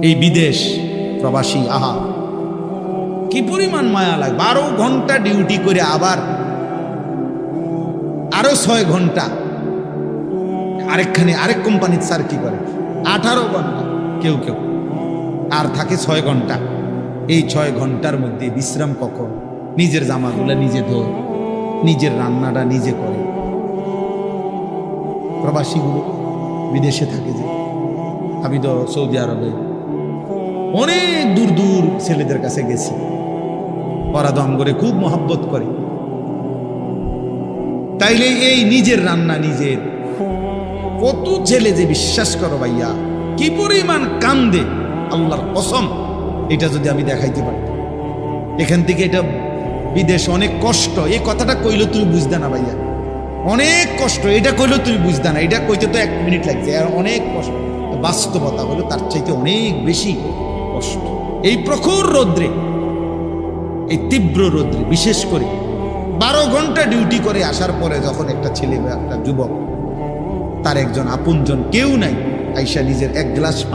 এই বিদেশ প্রবাসী, আহা কি পরিমাণ মায়া লাগে। 12 ঘন্টা ডিউটি করে আবার আরো 6 ঘন্টা আরেক কোম্পানির স্যার কি করে 18 ঘন্টা, কেউ কেউ আর থাকে 6 ঘন্টা। এই 6 ঘন্টার মধ্যে বিশ্রাম কখন? নিজের জামাগুলা নিজে ধোয়, নিজের রান্নাটা নিজে করে। প্রবাসীগুলো বিদেশে থাকে, যে আমি তো সৌদি আরবে অনেক দূর দূর ছেলেদের কাছে গেছি, ওরা দম করে খুব মহব্বত করে। তাইলে এই নিজের রান্না নিজের, কত ছেলে যে বিশ্বাস করো ভাইয়া কি পরিমাণ কান্দে, আল্লাহর কসম। এটা যদি আমি দেখাইতে পারতাম। এখান থেকে এটা বিদেশ অনেক কষ্ট, এই কথাটা কইলে তুমি বুঝতে না ভাইয়া, অনেক কষ্ট। এটা কইলেও তুমি বুঝতে না, এটা কইতে তো 1 মিনিট লাগছে, আর অনেক কষ্ট। বাস্তবতা হলো তার চাইতে অনেক বেশি কষ্ট। এই প্রখর রৌদ্রে, এই তীব্র রৌদ্রে, বিশেষ করে 12 ঘন্টা ডিউটি করে আসার পরে যখন একটা ছেলে বা একটা যুবক, তার একজন আপনজন কেউ নাই, আইসা নিজের 1 গ্লাস